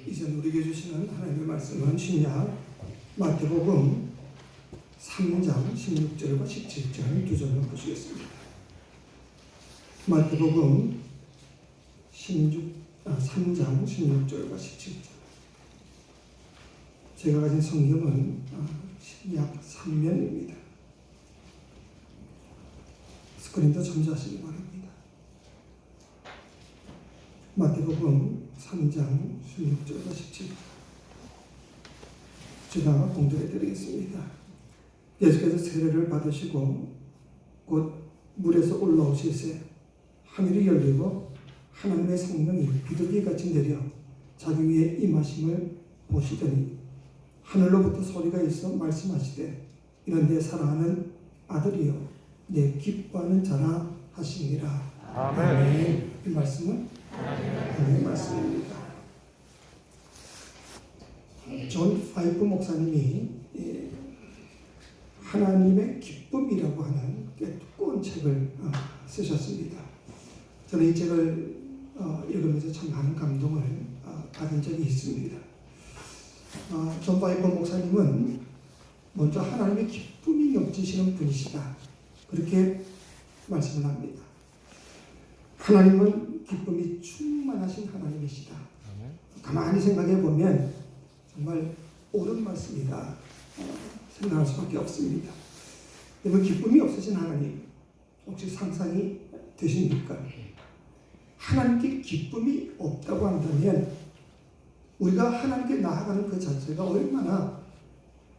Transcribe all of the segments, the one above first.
이제 우리에게 주시는 하나님의 말씀은 신약 마태복음 3장 16절과 17절 두 절을 보시겠습니다. 마태복음 3장 16절과 17절. 제가 가진 성경은 약 3면입니다. 스크린도 참조하시기 바랍니다. 마태복음 3장 16절과 17절. 제가 공독해 드리겠습니다. 예수께서 세례를 받으시고 곧 물에서 올라오시세 하늘이 열리고 하나님의 성령이 비둘기같이 내려 자기 위에 임하심을 보시더니 하늘로부터 소리가 있어 말씀하시되 이는 내 사랑하는 아들이요 내 기뻐하는 자라 하시니라. 아멘. 이 말씀은 하나님의 말씀입니다. 존 파이프 목사님이 하나님의 기쁨이라고 하는 꽤 두꺼운 책을 쓰셨습니다. 저는 이 책을 읽으면서 참 많은 감동을 받은 적이 있습니다. 존 파이프 목사님은 먼저 하나님의 기쁨이 넘치시는 분이시다, 그렇게 말씀을 합니다. 하나님은 기쁨이 충만하신 하나님이시다. 가만히 생각해 보면 정말 옳은 말씀이다 생각할 수밖에 없습니다. 여러분, 기쁨이 없으신 하나님 혹시 상상이 되십니까? 하나님께 기쁨이 없다고 한다면 우리가 하나님께 나아가는 그 자체가 얼마나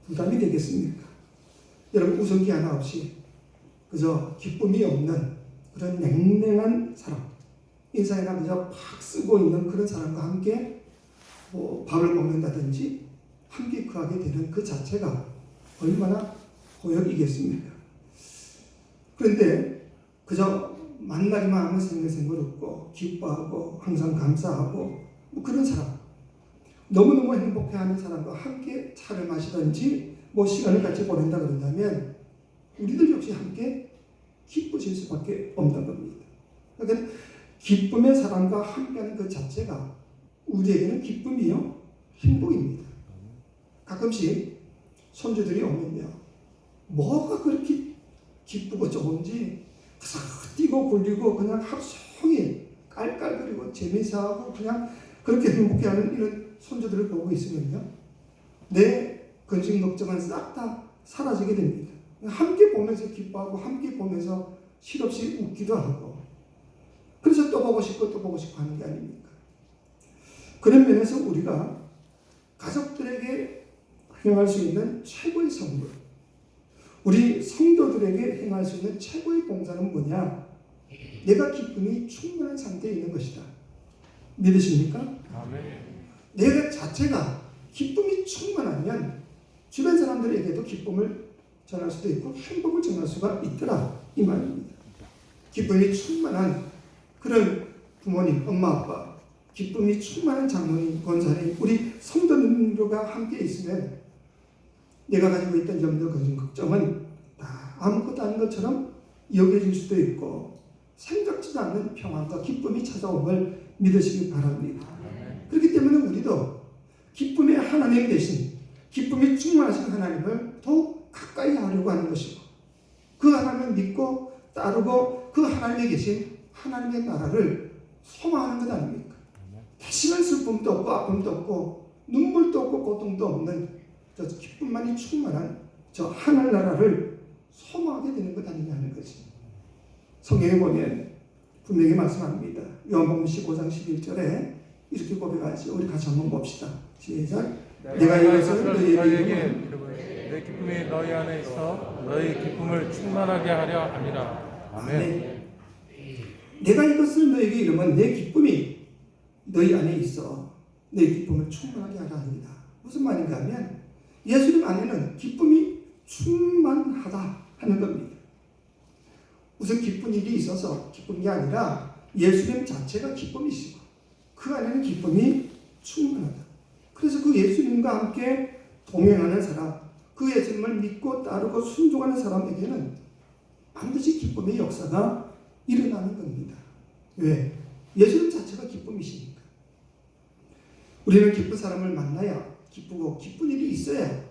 부담이 되겠습니까? 여러분, 웃음기 하나 없이 그저 기쁨이 없는 그런 냉랭한 사람, 인사에나 그저 팍 쓰고 있는 그런 사람과 함께 밥을 먹는다든지 함께 거하게 되는 그 자체가 얼마나 고역이겠습니까? 그런데 그저 만나기만 하면 생글생글 웃고 기뻐하고 항상 감사하고 그런 사람, 너무너무 행복해하는 사람과 함께 차를 마시든지 시간을 같이 보낸다 그런다면 우리들 역시 함께 기쁘실 수밖에 없는 겁니다. 그러니까 기쁨의 사람과 함께하는 그 자체가 우리에게는 기쁨이요 행복입니다. 가끔씩 손주들이 오면요, 뭐가 그렇게 기쁘고 좋은지 뛰고 굴리고 그냥 하루 종일 깔깔거리고 재미있어하고 그냥 그렇게 행복해하는 이런 손주들을 보고 있으면요, 내 근심 걱정은 싹 다 사라지게 됩니다. 함께 보면서 기뻐하고 함께 보면서 실없이 웃기도 하고, 그래서 또 보고 싶고 또 보고 싶고 하는 게 아닙니까? 그런 면에서 우리가 가족들에게 행할 수 있는 최고의 선물, 우리 성도들에게 행할 수 있는 최고의 봉사는 뭐냐? 내가 기쁨이 충분한 상태에 있는 것이다. 믿으십니까? 아멘. 내가 자체가 기쁨이 충만하면 주변 사람들에게도 기쁨을 전할 수도 있고 행복을 전할 수가 있더라, 이 말입니다. 기쁨이 충만한 그런 부모님, 엄마, 아빠, 기쁨이 충만한 장로님, 권사님, 우리 성도님들과 함께 있으면 내가 가지고 있던 염려, 근심, 걱정은 다 아무것도 아닌 것처럼 여겨질 수도 있고 생각지도 않는 평안과 기쁨이 찾아옴을 믿으시기 바랍니다. 그렇기 때문에 우리도 기쁨의 하나님 대신 기쁨이 충만하신 하나님을 더욱 가까이 하려고 하는 것이고, 그 하나님을 믿고 따르고 그 하나님에 계신 하나님의 나라를 소망하는 것 아닙니까? 다시는 슬픔도 없고 아픔도 없고 눈물도 없고 고통도 없는 저 기쁨만이 충만한 저 하늘나라를 소망하게 되는 것 아니냐는 것입니다. 성경에 보면 분명히 말씀합니다. 요한복음 15장 11절에 이렇게 고백하죠. 우리 같이 한번 봅시다. 시작. 내가 이것을 너희에게 내 기쁨이 너희 안에 있어 너희 기쁨을 충만하게 하려 함이라. 아멘. 내가 이것을 너희에게 이르면 내 기쁨이 너희 안에 있어 내 기쁨을 충만하게 하려 합니다. 무슨 말인가 하면 예수님 안에는 기쁨이 충만하다 하는 겁니다. 무슨 기쁜 일이 있어서 기쁜 게 아니라 예수님 자체가 기쁨이시고 그 안에는 기쁨이 충만하다. 그래서 그 예수님과 함께 동행하는 사람, 그 예수님을 믿고 따르고 순종하는 사람에게는 반드시 기쁨의 역사가 일어나는 겁니다. 왜? 예수님 자체가 기쁨이시니까. 우리는 기쁜 사람을 만나야 기쁘고 기쁜 일이 있어야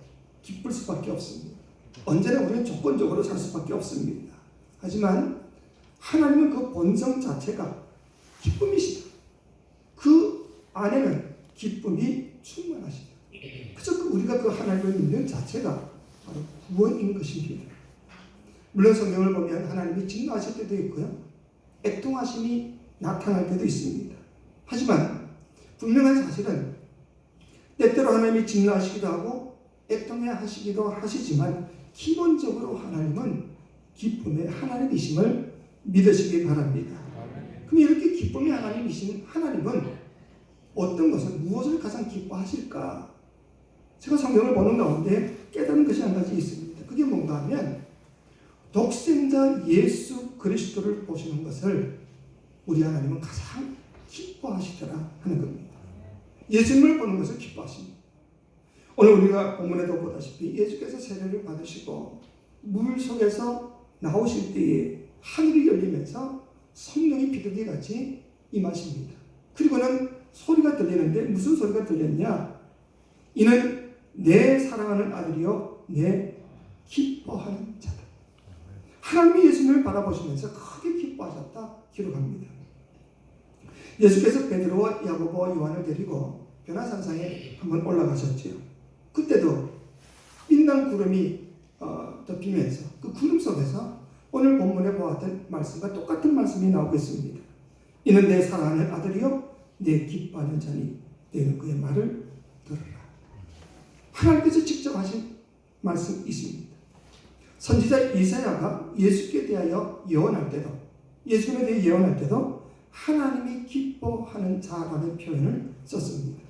기쁠 수밖에 없습니다. 언제나 우리는 조건적으로 살 수밖에 없습니다. 하지만 하나님은 그 본성 자체가 기쁨이시다. 그 안에는 기쁨이 충만하시다. 그래서 우리가 그 하나님을 믿는 자체가 바로 구원인 것입니다. 물론 성경을 보면 하나님이 진노하실 때도 있고요, 애통하심이 나타날 때도 있습니다. 하지만 분명한 사실은 때때로 하나님이 진노하시기도 하고 애통해 하시기도 하시지만 기본적으로 하나님은 기쁨의 하나님이심을 믿으시기 바랍니다. 그럼 이렇게 기쁨의 하나님이신 하나님은 어떤 것을, 무엇을 가장 기뻐하실까? 제가 성경을 보는 가운데 깨달은 것이 한 가지 있습니다. 그게 뭔가 하면 독생자 예수 그리스도를 보시는 것을 우리 하나님은 가장 기뻐하시더라 하는 겁니다. 예수님을 보는 것을 기뻐하십니다. 오늘 우리가 본문에도 보다시피 예수께서 세례를 받으시고 물 속에서 나오실 때에 하늘이 열리면서 성령이 비둘기같이 임하십니다. 그리고는 소리가 들리는데 무슨 소리가 들렸냐? 이는 내 사랑하는 아들이요 내 기뻐하는 자다. 하나님이 예수님을 바라보시면서 크게 기뻐하셨다 기록합니다. 예수께서 베드로와 야고보와 요한을 데리고 변화산상에 한번 올라가셨지요. 그때도 빛난 구름이 덮이면서 그 구름 속에서 오늘 본문에 보았던 말씀과 똑같은 말씀이 나오겠습니다. 이는 내 사랑하는 아들이요 내 기뻐하는 자니 너희는 그의 말을 들으라. 하나님께서 직접 하신 말씀이 있습니다. 선지자 이사야가 예수께 대하여 예언할 때도, 예수님에 대해 예언할 때도 하나님이 기뻐하는 자라는 표현을 썼습니다.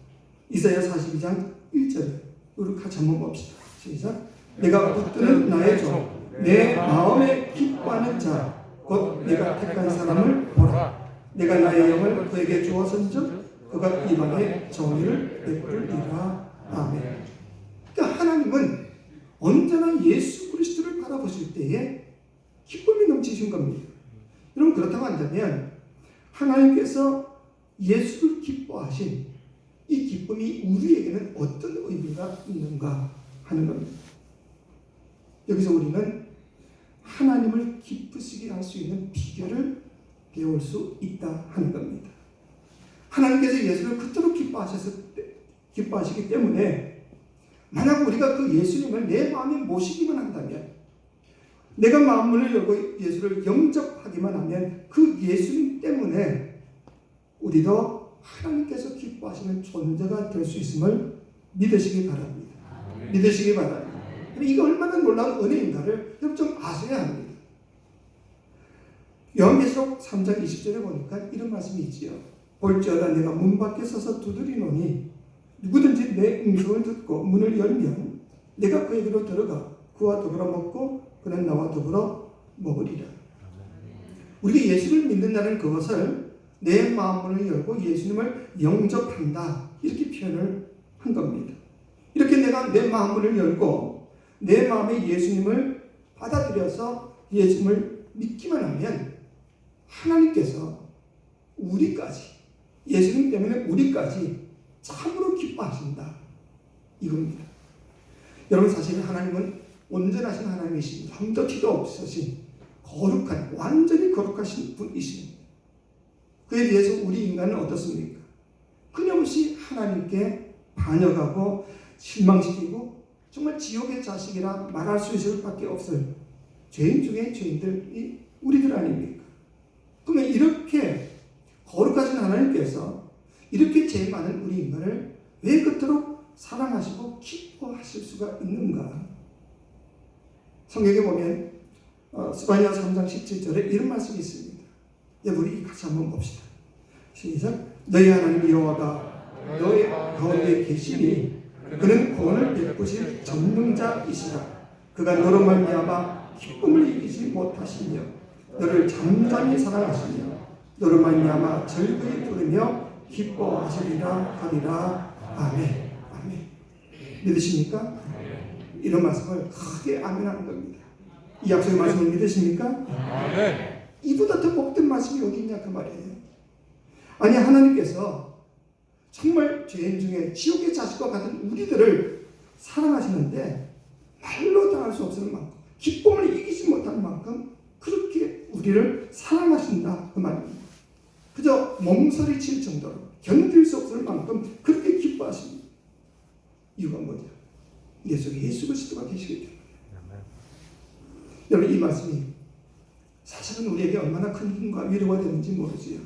이사야 42장 1절에 우리 같이 한번 봅시다. 시작. 내가 붙드는 나의 종, 내 마음에 기뻐하는 자, 곧 내가 택한 사람을 보라. 내가 나의 영을 그에게 주었은즉 그가 이방에 정의를 베풀리라. 아멘. 그러니까 하나님은 언제나 예수 그리스도를 바라보실 때에 기쁨이 넘치신 겁니다. 여러분, 그렇다고 한다면 하나님께서 예수를 기뻐하신 이 기쁨이 우리에게는 어떤 의미가 있는가 하는 겁니다. 여기서 우리는 하나님을 기쁘시게 할 수 있는 비결을 배울 수 있다 하는 겁니다. 하나님께서 예수를 그토록 기뻐하시기 때문에 만약 우리가 그 예수님을 내 마음에 모시기만 한다면, 내가 마음문을 열고 예수를 영접하기만 하면 그 예수님 때문에 우리도 하나님께서 기뻐하시는 존재가 될 수 있음을 믿으시기 바랍니다. 믿으시기 바랍니다. 이게 얼마나 놀라운 은혜인가를 여러분 좀 아셔야 합니다. 요한계시록 3장 20절에 보니까 이런 말씀이 있지요. 볼지어다 내가 문 밖에 서서 두드리노니 누구든지 내 음성을 듣고 문을 열면 내가 그에게로 들어가 그와 더불어 먹고 그는 나와 더불어 먹으리라. 우리가 예수를 믿는다는 그것을 내 마음문을 열고 예수님을 영접한다, 이렇게 표현을 한 겁니다. 이렇게 내가 내 마음문을 열고 내 마음에 예수님을 받아들여서 예수님을 믿기만 하면 하나님께서 우리까지, 예수님 때문에 우리까지 참으로 기뻐하신다, 이겁니다. 여러분, 사실 하나님은 온전하신 하나님이십니다. 흠도 티도 없으신 거룩한, 완전히 거룩하신 분이십니다. 그에 비해서 우리 인간은 어떻습니까? 끊임없이 하나님께 반역하고 실망시키고 정말 지옥의 자식이라 말할 수 있을 밖에 없을 죄인 중에 죄인들이 우리들 아닙니까? 그러면 이렇게 거룩하신 하나님께서 이렇게 죄 많은 우리 인간을 왜 그토록 사랑하시고 기뻐하실 수가 있는가? 성경에 보면 스바냐 3장 17절에 이런 말씀이 있습니다. 우리 같이 한번 봅시다. 시작. 너희 하나님 여호와가 너희 가운데 계시니 그는 구원을 베푸실 전능자이시라. 그가 너로 말미암아 기쁨을 이기지 못하시며 너를 잠잠히 사랑하시며 너로 말미암아 즐거이 부르며 기뻐하시리라 하리라. 아멘. 아멘. 믿으십니까? 이런 말씀을 크게 아멘하는 겁니다. 이 약속의 말씀을 믿으십니까? 아멘. 이보다 더 복된 말씀이 어디 있냐 그 말이에요. 아니, 하나님께서 정말 죄인 중에 지옥의 자식과 같은 우리들을 사랑하시는데 말로 당할 수 없을 만큼 기쁨을 이기지 못할 만큼 그렇게 우리를 사랑하신다 그 말입니다. 그저 몸서리칠 정도로 견딜 수 없을 만큼 그렇게 기뻐하십니다. 이유가 뭐냐? 내 속에 예수 그리스도가 계시기 때문에. 여러분 이 말씀이 사실은 우리에게 얼마나 큰 힘과 위로가 되는지 모르지요.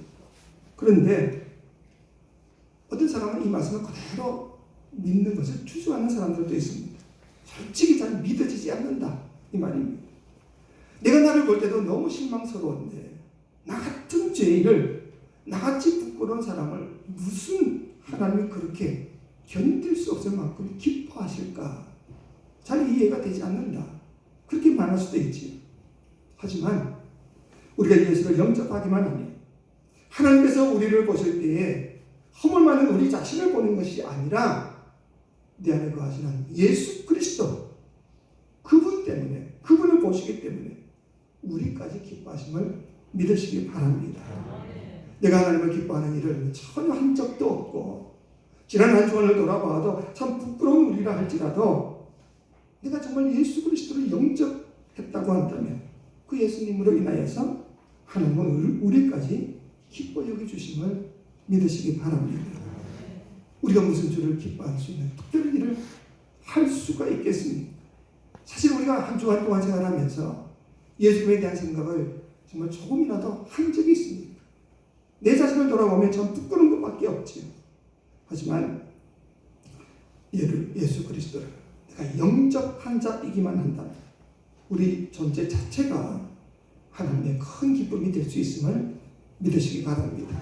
그런데 어떤 사람은 이 말씀을 그대로 믿는 것을 주저하는 사람들도 있습니다. 솔직히 잘 믿어지지 않는다 이 말입니다. 내가 나를 볼 때도 너무 실망스러운데 나 같은 죄인을 나같이 부끄러운 사람을 무슨 하나님이 그렇게 견딜 수 없을 만큼 기뻐하실까? 잘 이해가 되지 않는다. 그렇게 말할 수도 있지. 하지만 우리가 예수를 영접하기만 하면 하나님께서 우리를 보실 때에 허물 많은 우리 자신을 보는 것이 아니라 내 안에 거하시는 예수 그리스도 그분 때문에 그분을 보시기 때문에 우리까지 기뻐하심을 믿으시기 바랍니다. 내가 하나님을 기뻐하는 일을 전혀 한 적도 없고 지난 한 주간을 돌아봐도 참 부끄러운 우리라 할지라도 내가 정말 예수 그리스도를 영접했다고 한다면 그 예수님으로 인하여서 하나님은 우리까지 기뻐 여겨주심을 믿으시기 바랍니다. 우리가 무슨 주를 기뻐할 수 있는 특별한 일을 할 수가 있겠습니까? 사실 우리가 한 주간 동안 생활하면서 예수님에 대한 생각을 정말 조금이라도 한 적이 있습니까? 내 자신을 돌아보면 참 부끄러운 것밖에 없지요. 하지만 예수 그리스도를 내가 영접한 자이기만 한다면 우리 존재 자체가 하나님의 큰 기쁨이 될 수 있음을 믿으시기 바랍니다.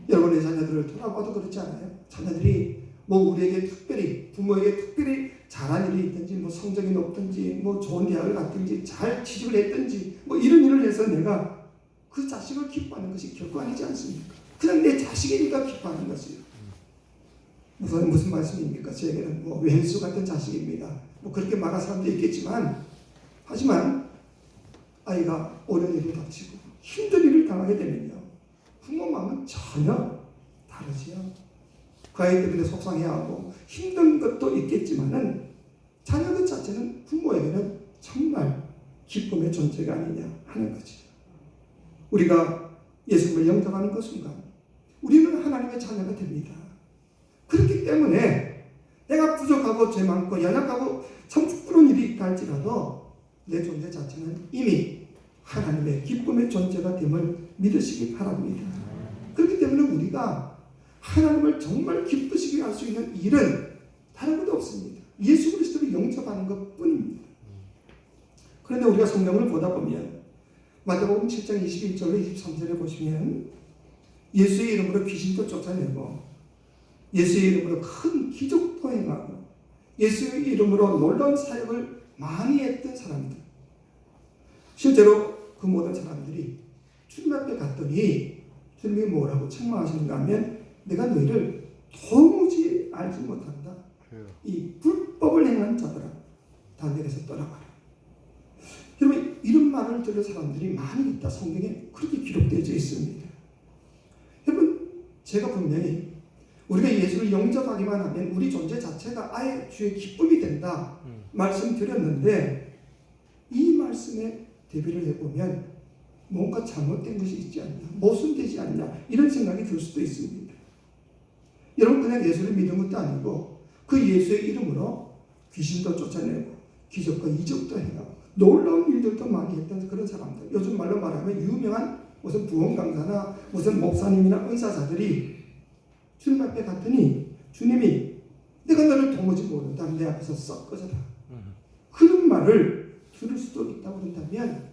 여러분의 자녀들을 돌아봐도 그렇지 않아요? 자녀들이 뭐 우리에게 특별히 부모에게 특별히 잘한 일이 있든지 뭐 성적이 높든지 뭐 좋은 대학을 갔든지 잘 취직을 했든지 뭐 이런 일을 해서 내가 그 자식을 기뻐하는 것이 결코 아니지 않습니까? 그냥 내 자식이니까 기뻐하는 것이요. 무슨 말씀입니까? 저에게는 뭐 왼수 같은 자식입니다. 뭐 그렇게 말할 사람도 있겠지만 하지만 아이가 어려운 일을 닥치고 힘든 일을 당하게 되면요. 부모 마음은 전혀 다르지요. 그 아이 때문에 속상해하고 힘든 것도 있겠지만은 자녀 그 자체는 부모에게는 정말 기쁨의 존재가 아니냐 하는 거지. 우리가 예수님을 영접하는 그 순간 우리는 하나님의 자녀가 됩니다. 그렇기 때문에 내가 부족하고 죄 많고 연약하고 참 부끄러운 일이 있다 할지라도 내 존재 자체는 이미 하나님의 기쁨의 존재가 됨을 믿으시기 바랍니다. 그렇기 때문에 우리가 하나님을 정말 기쁘시게 할 수 있는 일은 다른 것도 없습니다. 예수 그리스도를 영접하는 것뿐입니다. 그런데 우리가 성경을 보다 보면 마태복음 7장 21절로 23절에 보시면 예수의 이름으로 귀신도 쫓아내고 예수의 이름으로 큰 기적도 행하고 예수의 이름으로 놀라운 사역을 많이 했던 사람들, 실제로 그 모든 사람들이 주님 앞에 갔더니 주님이 뭐라고 책망하시는가 하면 내가 너희를 도무지 알지 못한다. 이 불법을 행한 자들아 다 내게서 떠나가라. 여러분 이런 말을 들은 사람들이 많이 있다. 성경에 그렇게 기록되어 있습니다. 여러분 제가 분명히 우리가 예수를 영접하기만 하면 우리 존재 자체가 아예 주의 기쁨이 된다 말씀드렸는데 이 말씀에 대비를 해보면 뭔가 잘못된 것이 있지 않냐, 모순되지 않냐 이런 생각이 들 수도 있습니다. 여러분 그냥 예수를 믿은 것도 아니고 그 예수의 이름으로 귀신도 쫓아내고 기적과 이적도 행하고 놀라운 일들도 많이 했던 그런 사람들, 요즘 말로 말하면 유명한 무슨 부흥 강사나 무슨 목사님이나 은사자들이 주님 앞에 갔더니 주님이 내가 너를 도무지 모른다. 내 앞에서 썩 꺼져라. 그런 말을 들을 수도 있다고 그런다면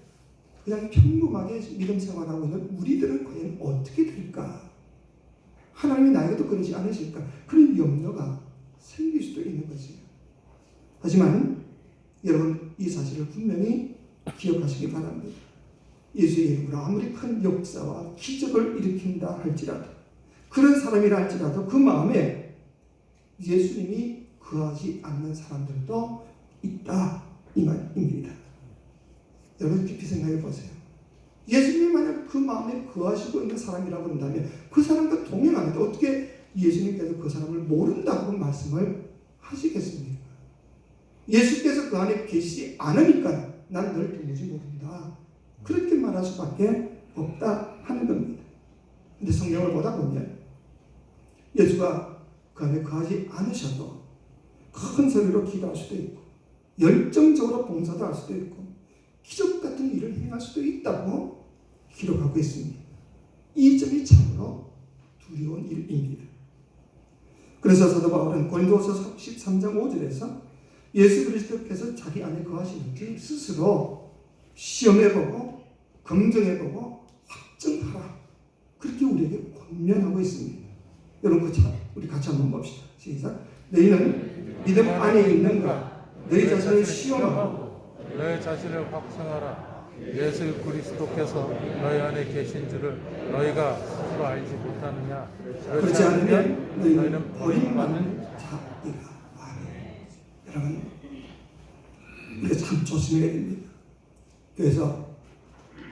그냥 평범하게 믿음 생활하고 있는 우리들은 과연 어떻게 될까? 하나님이 나에게도 그러지 않으실까? 그런 염려가 생길 수도 있는 거지. 하지만 여러분 이 사실을 분명히 기억하시기 바랍니다. 예수의 이름으로 아무리 큰 역사와 기적을 일으킨다 할지라도 그런 사람이라 할지라도 그 마음에 예수님이 거하지 않는 사람들도 있다 이 말입니다. 여러분 깊이 생각해 보세요. 예수님이 만약 그 마음에 거하시고 있는 사람이라고 한다면 그 사람과 동행하는데 어떻게 예수님께서 그 사람을 모른다고 말씀을 하시겠습니까? 예수께서 그 안에 계시지 않으니까 난 널 도무지 모른다. 그렇게 말할 수밖에 없다 하는 겁니다. 근데 성경을 보다 보면 예수가 그 안에 거하지 않으셔도 큰 소리로 기도할 수도 있고 열정적으로 봉사도 할 수도 있고 기적 같은 일을 행할 수도 있다고 기록하고 있습니다. 이 점이 참으로 두려운 일입니다. 그래서 사도 바울은 고린도서 13장 5절에서 예수 그리스도께서 자기 안에 거하시는지 스스로 시험해보고 검증해보고 확증하라. 그렇게 우리에게 권면하고 있습니다. 여러분 우리 같이 한번 봅시다. 시작. 너희는 믿음 안에 있는가? 너희 자신을 시험하고 너희 자신을 확증하라. 예수 그리스도께서 너희 안에 계신 줄을 너희가 스스로 알지 못하느냐? 그렇지 않으면 너희는 버림받는 자이라. 아멘. 여러분 우리가 참 조심해야 됩니다. 그래서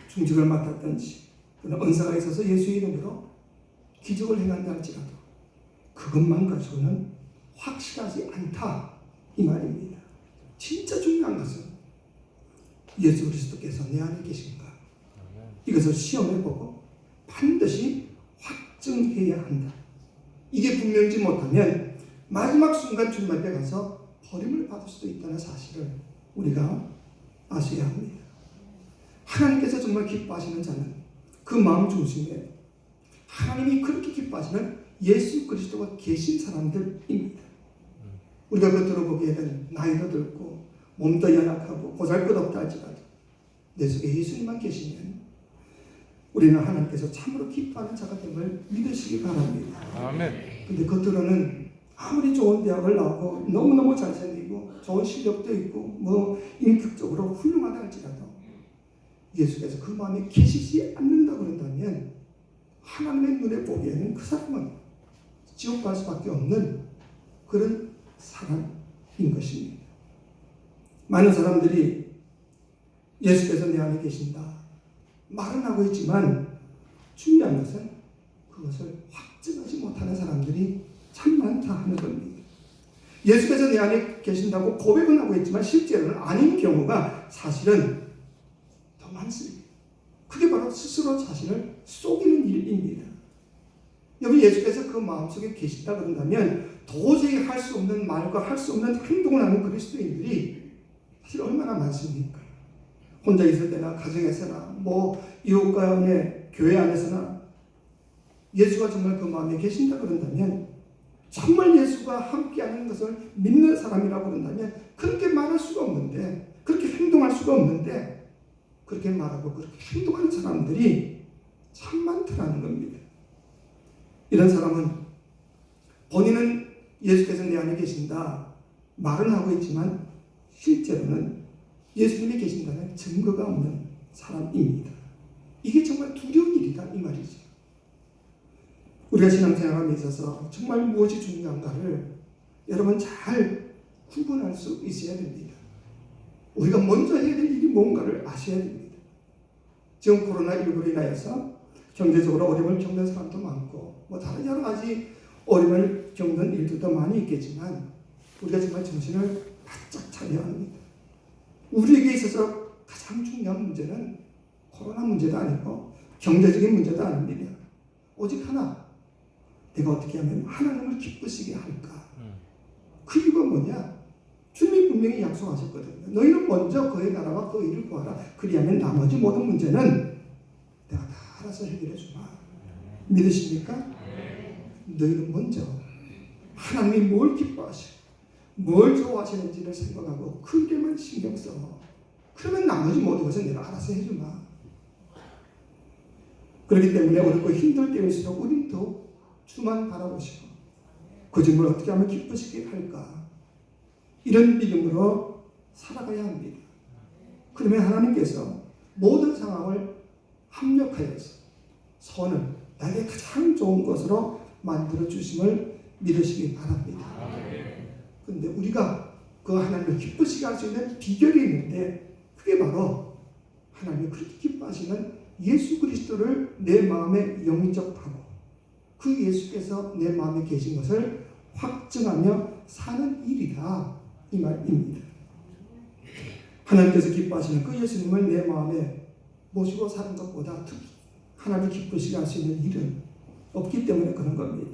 중직을 맡았든지 또는 은사가 있어서 예수의 이름으로 기적을 행한다 할지라도 그것만 가지고는 확실하지 않다 이 말입니다. 진짜 중요한 것은 예수 그리스도께서 내 안에 계신가 이것을 시험해보고 반드시 확증해야 한다. 이게 분명지 못하면 마지막 순간 주님 앞에 가서 버림을 받을 수도 있다는 사실을 우리가 아셔야 합니다. 하나님께서 정말 기뻐하시는 자는 그 마음 중심에 하나님이 그렇게 기뻐하시는 예수 그리스도가 계신 사람들입니다. 우리가 겉으로 보기에는 나이도 들고 몸도 연약하고 보잘것없다 할지라도 내 속에 예수님만 계시면 우리는 하나님께서 참으로 기뻐하는 자가 됨을 믿으시기 바랍니다. 아멘. 근데 겉으로는 아무리 좋은 대학을 나오고 너무너무 잘생기고 좋은 실력도 있고 뭐 인격적으로 훌륭하다 할지라도 예수께서 그 마음에 계시지 않는다 그런다면 하나님의 눈에 보기에는 그 사람은 지옥 갈 수밖에 없는 그런 사람인 것입니다. 많은 사람들이 예수께서 내 안에 계신다 말은 하고 있지만 중요한 것은 그것을 확증하지 못하는 사람들이 참 많다 하는 겁니다. 예수께서 내 안에 계신다고 고백은 하고 있지만 실제로는 아닌 경우가 사실은 더 많습니다. 그게 바로 스스로 자신을 속이는 일입니다. 여기 예수께서 그 마음속에 계신다 그런다면 도저히 할 수 없는 말과 할 수 없는 행동을 하는 그리스도인들이 사실 얼마나 많습니까? 혼자 있을 때나 가정에서나 뭐 이웃과 안에 교회 안에서나 예수가 정말 그 마음에 계신다 그런다면 정말 예수가 함께하는 것을 믿는 사람이라고 그런다면 그렇게 말할 수가 없는데 그렇게 행동할 수가 없는데 그렇게 말하고 그렇게 행동하는 사람들이 참 많더라는 겁니다. 이런 사람은 본인은 예수께서 내 안에 계신다 말은 하고 있지만 실제로는 예수님이 계신다는 증거가 없는 사람입니다. 이게 정말 두려운 일이다 이 말이죠. 우리가 신앙생활에 있어서 정말 무엇이 중요한가를 여러분 잘 구분할 수 있어야 됩니다. 우리가 먼저 해야 될 일이 뭔가를 아셔야 됩니다. 지금 코로나19로 인하여서 경제적으로 어려움을 겪는 사람도 많고 뭐 다른 여러 가지 어려움을 겪는 일들도 많이 있겠지만 우리가 정말 정신을 바짝 차려야 합니다. 우리에게 있어서 가장 중요한 문제는 코로나 문제도 아니고 경제적인 문제도 아닙니다. 오직 하나, 내가 어떻게 하면 하나님을 기쁘시게 할까? 그 이유가 뭐냐? 주님이 분명히 약속하셨거든요. 너희는 먼저 그의 나라와 그 일을 구하라. 그리하면 나머지 모든 문제는 내가 다 알아서 해결해 주마. 믿으십니까? 너희는 먼저 하나님이 뭘 기뻐하시고 뭘 좋아하시는지를 생각하고 그 일에만 신경 써. 그러면 나머지 모든 것은 내가 알아서 해주마. 그렇기 때문에 어렵고 힘들 때일수록 우리는 더 주만 바라보시고 그 점을 어떻게 하면 기쁘시게 할까? 이런 믿음으로 살아가야 합니다. 그러면 하나님께서 모든 상황을 합력하여서 선을 나에게 가장 좋은 것으로 만들어 주심을 믿으시기 바랍니다. 그런데 우리가 그 하나님을 기쁘시게 할 수 있는 비결이 있는데 그게 바로 하나님이 그렇게 기뻐하시는 예수 그리스도를 내 마음에 영접하고 그 예수께서 내 마음에 계신 것을 확증하며 사는 일이다, 이 말입니다. 하나님께서 기뻐하시는 그 예수님을 내 마음에 모시고 사는 것보다 특히 하나님 기쁘시게 할 수 있는 일은 없기 때문에 그런 겁니다.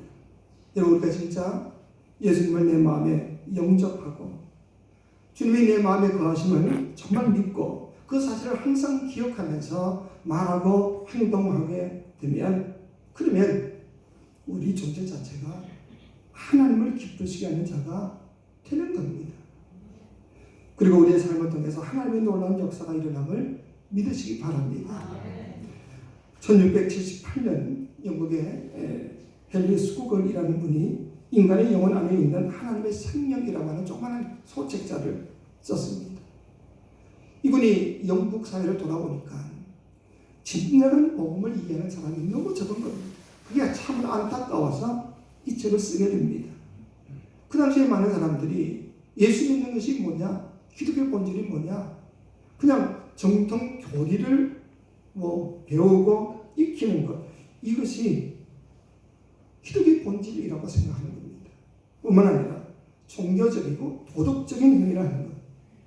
여러분, 우리가 진짜 예수님을 내 마음에 영접하고 주님이 내 마음에 거하심을 정말 믿고 그 사실을 항상 기억하면서 말하고 행동하게 되면, 그러면 우리 존재 자체가 하나님을 기쁘시게 하는 자가 되는 겁니다. 그리고 우리의 삶을 통해서 하나님의 놀라운 역사가 일어남을 믿으시기 바랍니다. 1678년 영국의 헨리 스쿠걸이라는 분이 인간의 영혼 안에 있는 하나님의 생명이라고 하는 조그마한 소책자를 썼습니다. 이분이 영국 사회를 돌아보니까 진정한 복음을 이해하는 사람이 너무 적은 겁니다. 그게 참 안타까워서 이 책을 쓰게 됩니다. 그 당시에 많은 사람들이 예수 믿는 것이 뭐냐, 기독교의 본질이 뭐냐, 그냥 정통 교리를 배우고 익히는 것, 이것이 기독교의 본질이라고 생각하는 겁니다. 뿐만 아니라 종교적이고 도덕적인 행위라는 것.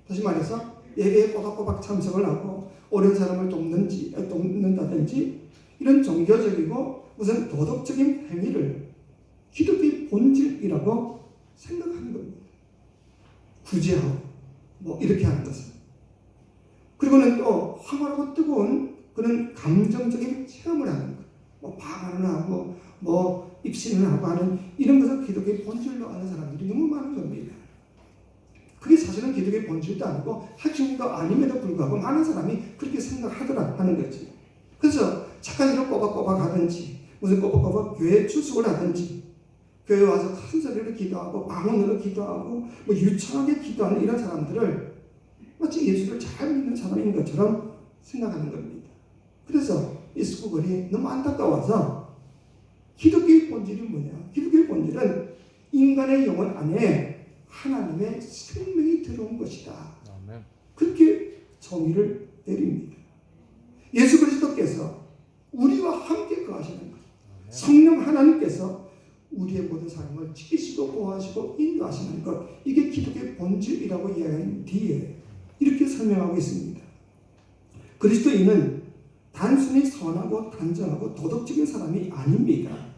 다시 말해서 예배에 꼬박꼬박 참석을 하고 어려운 사람을 돕는다든지 이런 종교적이고 무슨 도덕적인 행위를 기독교의 본질이라고 생각하는 겁니다. 구제하고 이렇게 하는 것은. 그리고는 또 황홀하고 뜨거운 그런 감정적인 체험을 하는 것. 방언을 하고 입신을 하고 하는 이런 것을 기독교의 본질로 아는 사람들이 너무 많은 겁니다. 그게 사실은 기독교의 본질도 아니고 핵심도 아님에도 불구하고 많은 사람이 그렇게 생각하더라 하는 거지. 그래서 착한 일을 꼬박꼬박 하든지 무슨 꼬박꼬박 교회에 출석을 하든지 교회에 와서 큰 소리로 기도하고 방언으로 기도하고 유창하게 기도하는 이런 사람들을 마치 예수를 잘 믿는 사람인 것처럼 생각하는 겁니다. 그래서 이 스쿠걸이 너무 안타까워서 기독교의 본질이 뭐냐? 기독교의 본질은 인간의 영혼 안에 하나님의 생명이 들어온 것이다. 아멘. 그렇게 정의를 내립니다. 예수 그리스도께서 우리와 함께 거하시는 것, 성령 하나님께서 우리의 모든 삶을 지키시고 보호하시고 인도하시는 것, 이게 기독교의 본질이라고 이야기한 뒤에 이렇게 설명하고 있습니다. 그리스도인은 단순히 선하고 단정하고 도덕적인 사람이 아닙니다.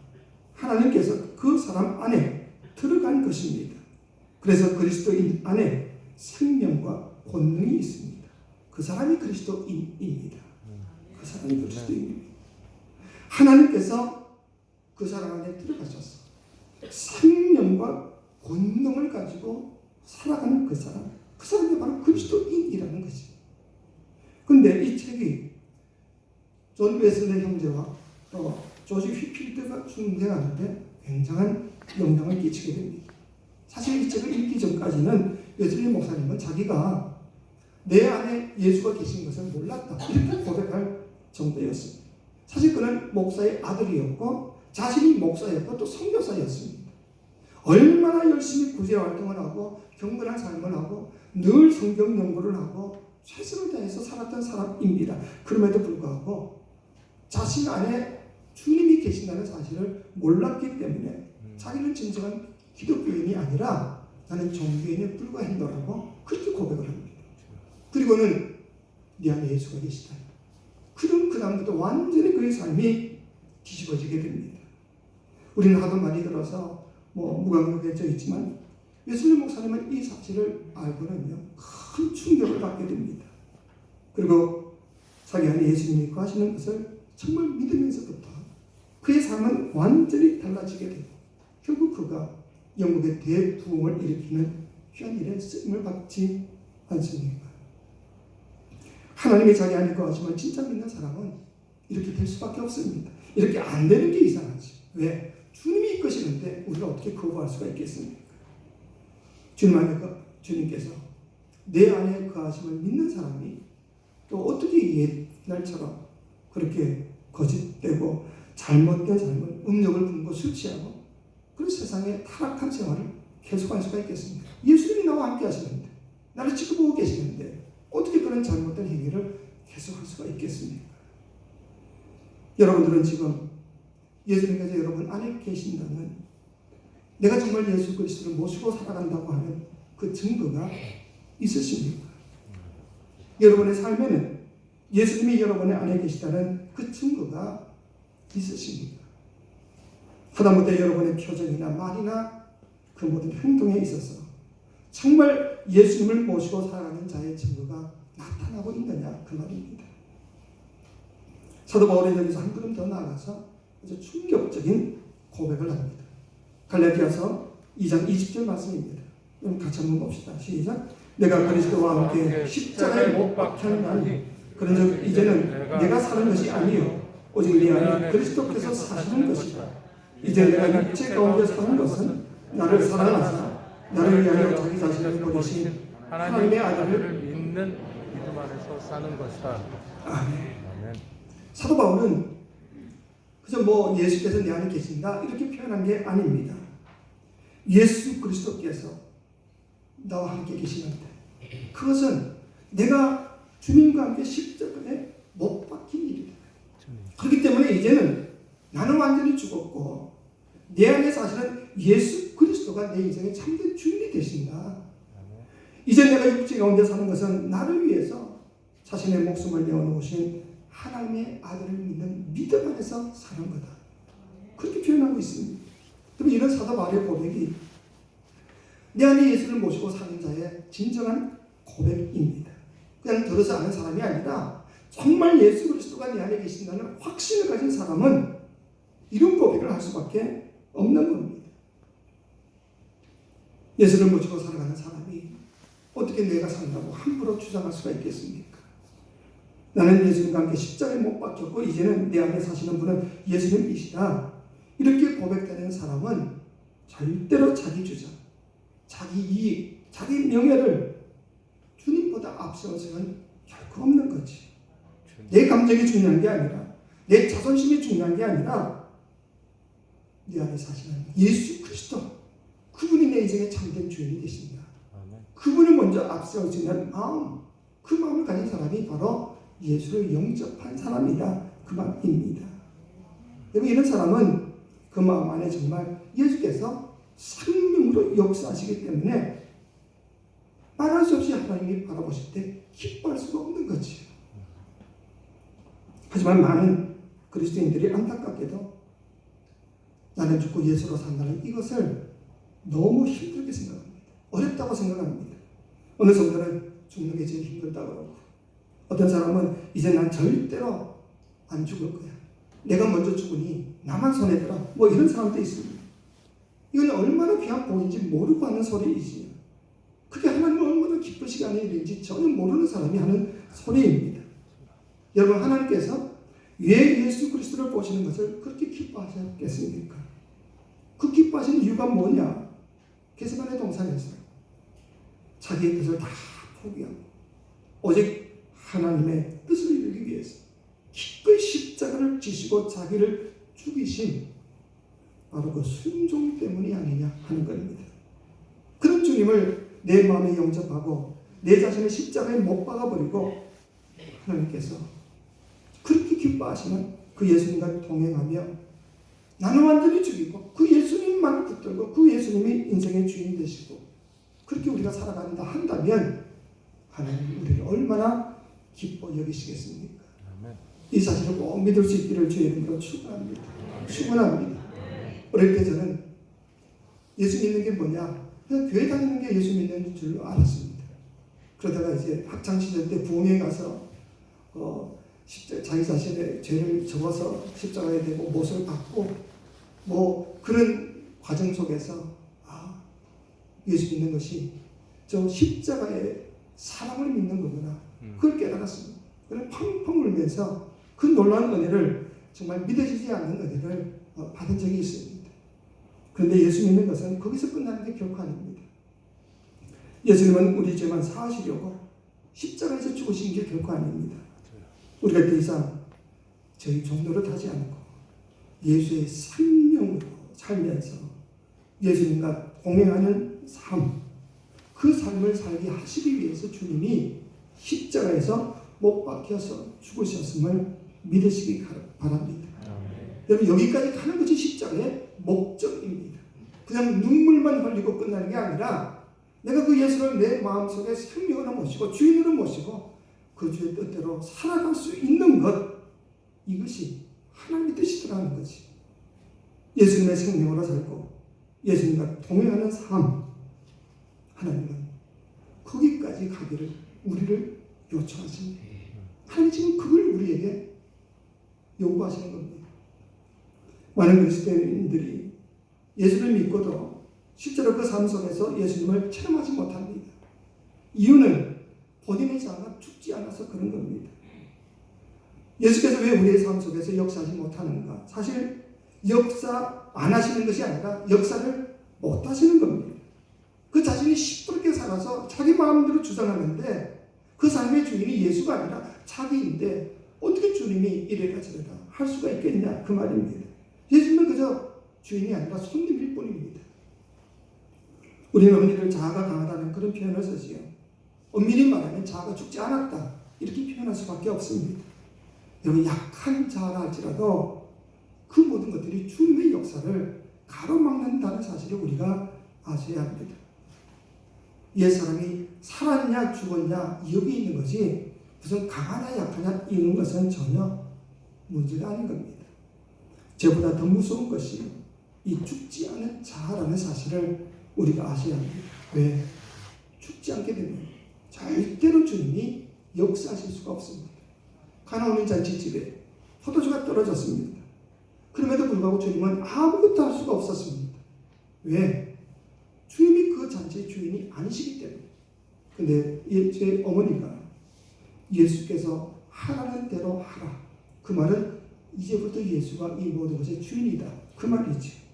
하나님께서 그 사람 안에 들어간 것입니다. 그래서 그리스도인 안에 생명과 권능이 있습니다. 그 사람이 그리스도인입니다. 그 사람이 그리스도인입니다. 하나님께서 그 사람 안에 들어가셔서 생명과 권능을 가지고 살아가는 그 사람이 바로 그리스도인이라는 것입니다. 그런데 이 책이 존 웨슬리 형제와 또 조지 휘필드가 중대하는데 굉장한 영향을 끼치게 됩니다. 사실 이 책을 읽기 전까지는 웨슬리 목사님은 자기가 내 안에 예수가 계신 것을 몰랐다, 이렇게 고백할 정도였습니다. 사실 그는 목사의 아들이었고 자신이 목사였고 또 선교사였습니다. 얼마나 열심히 구제 활동을 하고 경건한 삶을 하고 늘 성경 연구를 하고 최선을 다해서 살았던 사람입니다. 그럼에도 불구하고 자신 안에 주님이 계신다는 사실을 몰랐기 때문에 자기는 진정한 기독교인이 아니라 나는 종교인에 불과한다라고 그렇게 고백을 합니다. 그리고는 네 안에 예수가 계시다. 그럼 그 다음부터 완전히 그의 삶이 뒤집어지게 됩니다. 우리는 하도 많이 들어서 무감각해져 있지만 웨슬리 목사님은 이 사실을 알고는요 큰 충격을 받게 됩니다. 그리고 자기 안에 예수님이 거하시는 것을 정말 믿으면서부터 그의 삶은 완전히 달라지게 되고 결국 그가 영국의 대부흥을 일으키는 귀한 일에 쓰임을 받지 않습니까? 하나님이 자기 안에 거하시면 진짜 믿는 사람은 이렇게 될 수밖에 없습니다. 이렇게 안 되는 게 이상하지. 왜? 주님이 이끄시는데 우리가 어떻게 거부할 수가 있겠습니까? 주님께서 내 안에 거하심을 믿는 사람이 또 어떻게 옛날처럼 그렇게 거짓되고 잘못된 삶을 음욕을 품고 술 취하고 그런 세상의 타락한 생활을 계속할 수가 있겠습니까? 예수님이 나와 함께 하시는데 나를 지켜보고 계시는데 어떻게 그런 잘못된 행위를 계속할 수가 있겠습니까? 여러분들은 지금 예수님께서 여러분 안에 계신다면 내가 정말 예수 그리스도를 모시고 살아간다고 하는 그 증거가 있으십니까? 여러분의 삶에는 예수님이 여러분의 안에 계시다는 그 증거가 있으십니까? 하다못해 여러분의 표정이나 말이나 그 모든 행동에 있어서 정말 예수님을 모시고 살아가는 자의 증거가 나타나고 있느냐 그 말입니다. 사도 바울은 여기서 한 걸음 더 나아가서 아주 충격적인 고백을 합니다. 갈라디아서 2장 20절 말씀입니다. 그럼 같이 한번 봅시다. 시작. 내가 그리스도와 함께 십자가에 못 박혔나니 그런즉 이제는 내가 사는 것이 아니요 오직 내 안에 그리스도께서 사시는 것이다. 이제 내가 육체 가운데 사는 것은 나를 사랑하사 나를 위하여 자기 자신을 버리신 하나님의 아들을 믿는 믿음 안에서 사는 것이다. 아멘. 아멘. 사도 바울은 그저 예수께서 내 안에 계신다 이렇게 표현한 게 아닙니다. 예수 그리스도께서 나와 함께 계시는데 그것은 내가 주님과 함께 십자가에 못 박힌 일이다. 그렇기 때문에 이제는 나는 완전히 죽었고 내 안에 사실은 예수 그리스도가 내 인생의 참된 주인이 되신다. 이제 내가 육체 가운데 사는 것은 나를 위해서 자신의 목숨을 내어놓으신 하나님의 아들을 믿는 믿음 안에서 사는 거다. 그렇게 표현하고 있습니다. 그럼 이런 사도 바울의 고백이 내 안에 예수를 모시고 사는 자의 진정한 고백입니다. 그냥 들어서 아는 사람이 아니라 정말 예수 그리스도가 내 안에 계신다는 확신을 가진 사람은 이런 고백을 할 수밖에 없는 겁니다. 예수를 모시고 살아가는 사람이 어떻게 내가 산다고 함부로 주장할 수가 있겠습니까? 나는 예수님과 함께 십자가에 못 박혔고 이제는 내 안에 사시는 분은 예수님이시다. 이렇게 고백되는 사람은 절대로 자기 주장, 자기 이익, 자기 명예를 주님보다 앞세워서는 결코 없는 거지. 내 감정이 중요한 게 아니라 내 자존심이 중요한 게 아니라 내 안에 사시는 예수 그리스도 그분이 내 인생의 참된 주인이 되신다. 그분을 먼저 앞세울 수 있는 마음, 그 마음을 가진 사람이 바로 예수를 영접한 사람이다. 그 말입니다. 여러분 이런 사람은 그 마음 안에 정말 예수께서 생명으로 역사하시기 때문에 말할 수 없이 하나님이 바라보실 때 기뻐할 수가 없는 거지. 하지만 많은 그리스도인들이 안타깝게도 나는 죽고 예수로 산다는 이것을 너무 힘들게 생각합니다. 어렵다고 생각합니다. 어느 성도는 죽는 게 제일 힘들다고 그러고 어떤 사람은 이제 난 절대로 안 죽을 거야. 내가 먼저 죽으니 나만 손해들어. 이런 사람도 있습니다. 이건 얼마나 귀한 복인지 모르고 하는 소리이지. 그게 하나님을 얼마나 기쁘시게 하는 일인지 전혀 모르는 사람이 하는 소리입니다. 여러분 하나님께서 왜 예수 그리스도를 보시는 것을 그렇게 기뻐하셨겠습니까? 그 기뻐하시는 이유가 뭐냐? 겟세마네 동산에서 자기의 뜻을 다 포기하고 오직 하나님의 뜻을 이루기 위해서 기꺼이 십자가를 지시고 자기를 죽이신 바로 그 순종 때문이 아니냐 하는 겁니다. 그런 주님을 내 마음에 영접하고 내 자신을 십자가에 못 박아버리고 하나님께서 그렇게 기뻐하시는 그 예수님과 동행하며 나는 완전히 죽이고 그 예수님만 붙들고 그 예수님이 인생의 주인 되시고 그렇게 우리가 살아간다 한다면 하나님 우리를 얼마나 기뻐 여기시겠습니까? 이 사실을 꼭 믿을 수 있기를 주의 이름으로 축원합니다. 축원합니다. 어릴 때 저는 예수 믿는 게 뭐냐? 그냥 교회 다니는 게 예수 믿는 줄로 알았습니다. 그러다가 이제 학창시절 때 부흥회 가서 자기 자신의 죄를 적어서 십자가에 대고 못을 받고 그런 과정 속에서 예수 믿는 것이 저 십자가의 사랑을 믿는 거구나. 그걸 깨달았습니다. 그래서 펑펑 울면서 그 놀라운 은혜를 정말 믿어지지 않는 은혜를 받은 적이 있습니다. 그런데 예수 믿는 것은 거기서 끝나는 게 결코 아닙니다. 예수님은 우리 죄만 사하시려고 십자가에서 죽으신 게 결코 아닙니다. 우리가 더 이상 저희 종노릇 하지 않고 예수의 생명으로 살면서 예수님과 동행하는 삶, 그 삶을 살게 하시기 위해서 주님이 십자가에서 못 박혀서 죽으셨음을 믿으시기 바랍니다. 여러분 여기까지 가는 것이 십자가의 목적입니다. 그냥 눈물만 흘리고 끝나는 게 아니라 내가 그 예수를 내 마음속에 생명으로 모시고 주인으로 모시고 그 주의 뜻대로 살아갈 수 있는 것, 이것이 하나님의 뜻이라는 거지. 예수님의 생명으로 살고 예수님과 동행하는 삶, 하나님은 거기까지 가기를 우리를 요청하십니다. 하나님 지금 그걸 우리에게 요구하시는 겁니다. 많은 그리스도인들이 예수를 믿고도 실제로 그 삶 속에서 예수님을 체험하지 못합니다. 이유는 본인의 자아가 죽지 않아서 그런 겁니다. 예수께서 왜 우리의 삶 속에서 역사하지 못하는가? 사실 역사 안 하시는 것이 아니라 역사를 못 하시는 겁니다. 그 자신이 시끄럽게 살아서 자기 마음대로 주장하는데 그 삶의 주인이 예수가 아니라 자기인데 어떻게 주님이 이래라 저래라 할 수가 있겠냐 그 말입니다. 예수님은 그저 주인이 아니라 손님일 뿐입니다. 우리는 엄밀히 자아가 강하다는 그런 표현을 쓰지요. 엄밀히 말하면 자아가 죽지 않았다 이렇게 표현할 수밖에 없습니다. 여러분 약한 자아라 할지라도 그 모든 것들이 주님의 역사를 가로막는다는 사실을 우리가 아셔야 합니다. 옛사람이 살았냐 죽었냐 여기 있는 것이 무슨 강하냐 약하냐 이런 것은 전혀 문제가 아닌 겁니다. 저보다 더 무서운 것이 이 죽지 않은 자아라는 사실을 우리가 아셔야 합니다. 왜? 죽지 않게 되면 절대로 주님이 역사하실 수가 없습니다. 가나안 잔치집에 포도주가 떨어졌습니다. 그럼에도 불구하고 주님은 아무것도 할 수가 없었습니다. 왜? 주님이 그 잔치의 주인이 아니시기 때문에. 근데 제 어머니가 예수께서 하라는 대로 하라. 그 말은 이제부터 예수가 이 모든 것의 주인이다. 그 말이지.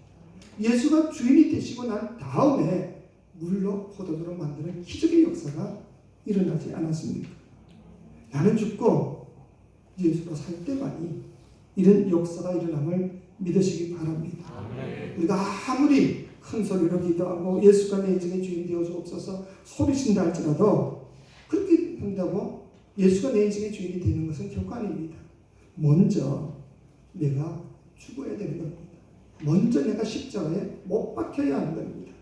예수가 주인이 되시고 난 다음에 물로 포도주로 만드는 기적의 역사가 일어나지 않았습니까? 나는 죽고 예수로 살 때만이 이런 역사가 일어남을 믿으시기 바랍니다. 우리가 아무리 큰 소리로 기도하고 예수가 내 인생의 주인 되어 주옵소서 소리친다 할지라도 그렇게 한다고 예수가 내 인생의 주인이 되는 것은 결코 아닙니다. 먼저 내가 죽어야 되는 겁니다. 먼저 내가 십자가에 못 박혀야 하는 겁니다.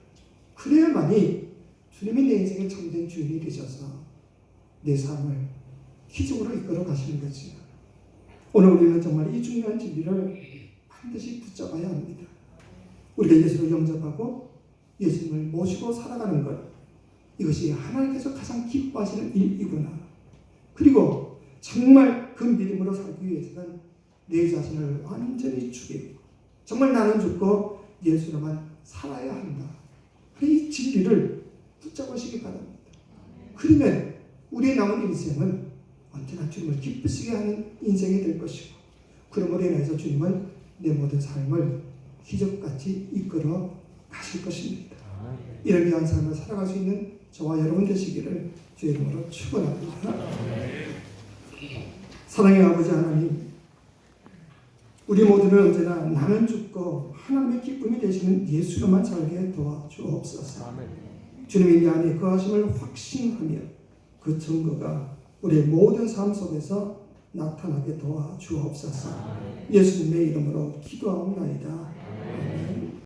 그래야만이 주님이 내 인생의 참된 주인이 되셔서 내 삶을 기적으로 이끌어 가시는 거지요. 오늘 우리는 정말 이 중요한 진리를 반드시 붙잡아야 합니다. 우리가 예수를 영접하고 예수님을 모시고 살아가는 것, 이것이 하나님께서 가장 기뻐하시는 일이구나. 그리고 정말 그 믿음으로 살기 위해서는 내 자신을 완전히 죽이고 정말 나는 죽고 예수로만 살아야 한다. 이 진리를 붙잡으시기 바랍니다. 그러면 우리의 남은 인생은 언제나 주님을 기쁘시게 하는 인생이 될 것이고 그러므로 인해서 주님은 내 모든 삶을 기적같이 이끌어 가실 것입니다. 이런 귀한 삶을 살아갈 수 있는 저와 여러분 되시기를 주의 이름으로 축원합니다. 사랑의 아버지 하나님, 우리 모두는 언제나 나는 죽고 하나님의 기쁨이 되시는 예수로만 살게 도와주옵소서. 주님의 이 안에 거하심을 확신하며 그 증거가 우리의 모든 삶 속에서 나타나게 도와주옵소서. 예수님의 이름으로 기도하옵나이다. 아멘.